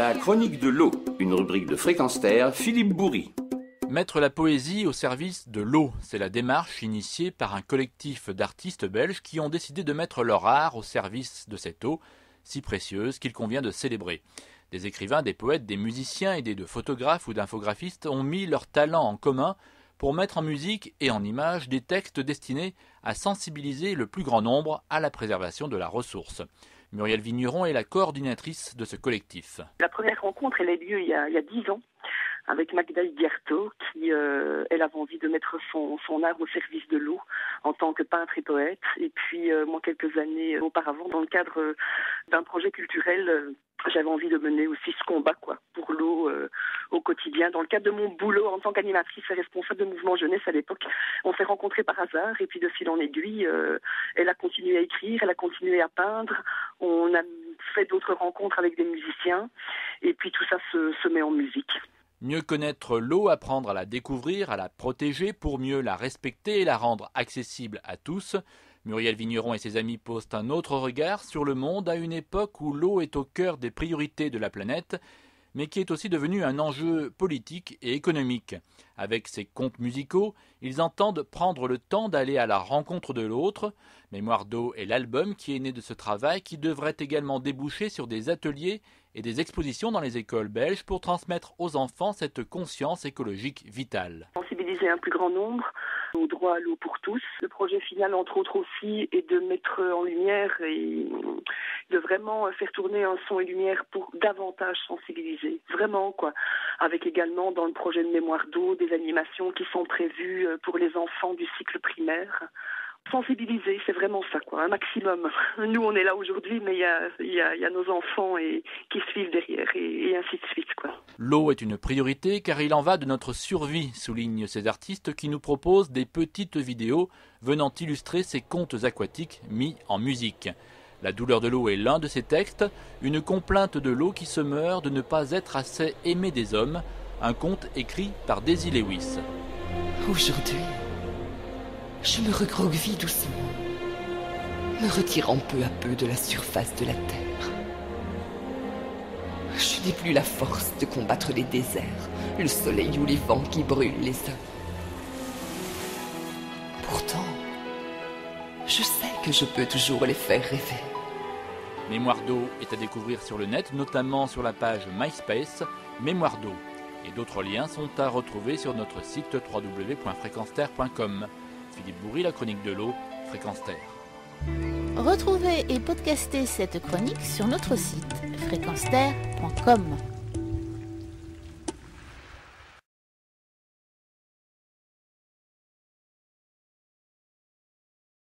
La chronique de l'eau, une rubrique de Fréquence Terre, Philippe Bourri. Mettre la poésie au service de l'eau, c'est la démarche initiée par un collectif d'artistes belges qui ont décidé de mettre leur art au service de cette eau, si précieuse qu'il convient de célébrer. Des écrivains, des poètes, des musiciens et des photographes ou d'infographistes ont mis leur talent en commun pour mettre en musique et en images des textes destinés à sensibiliser le plus grand nombre à la préservation de la ressource. Muriel Vigneron est la coordinatrice de ce collectif. La première rencontre, elle a eu lieu il y a 10 ans avec Magda Higuerto qui, elle avait envie de mettre son art au service de l'eau en tant que peintre et poète. Et puis, moi, quelques années auparavant, dans le cadre d'un projet culturel, j'avais envie de mener aussi ce combat pour l'eau au quotidien. Dans le cadre de mon boulot en tant qu'animatrice et responsable de mouvement jeunesse à l'époque, on s'est rencontrés par hasard et puis de fil en aiguille, elle a continué à écrire, elle a continué à peindre. On a fait d'autres rencontres avec des musiciens et puis tout ça se met en musique. Mieux connaître l'eau, apprendre à la découvrir, à la protéger pour mieux la respecter et la rendre accessible à tous. Muriel Vigneron et ses amis posent un autre regard sur le monde à une époque où l'eau est au cœur des priorités de la planète, mais qui est aussi devenue un enjeu politique et économique. Avec ces contes musicaux, ils entendent prendre le temps d'aller à la rencontre de l'autre. Mémoire d'eau est l'album qui est né de ce travail qui devrait également déboucher sur des ateliers et des expositions dans les écoles belges pour transmettre aux enfants cette conscience écologique vitale. Sensibiliser un plus grand nombre au droit à l'eau pour tous. Le projet final, entre autres aussi, est de mettre en lumière et de vraiment faire tourner un son et lumière pour davantage sensibiliser. Vraiment, Avec également, dans le projet de Mémoire d'eau, des animations qui sont prévues pour les enfants du cycle primaire. Sensibiliser, c'est vraiment ça, un maximum. Nous, on est là aujourd'hui, mais il y a nos enfants qui suivent derrière et ainsi de suite, L'eau est une priorité car il en va de notre survie, soulignent ces artistes qui nous proposent des petites vidéos venant illustrer ces contes aquatiques mis en musique. La douleur de l'eau est l'un de ces textes, une complainte de l'eau qui se meurt de ne pas être assez aimée des hommes, un conte écrit par Daisy Lewis. Aujourd'hui, je me recroqueville doucement, me retirant peu à peu de la surface de la terre. Je n'ai plus la force de combattre les déserts, le soleil ou les vents qui brûlent les hommes. Pourtant, je sais que je peux toujours les faire rêver. Mémoire d'eau est à découvrir sur le net, notamment sur la page MySpace Mémoire d'eau. Et d'autres liens sont à retrouver sur notre site www.fréquenceterre.com. Philippe Bourri, la chronique de l'eau, Fréquence Terre. Retrouvez et podcastez cette chronique sur notre site fréquenceterre.com.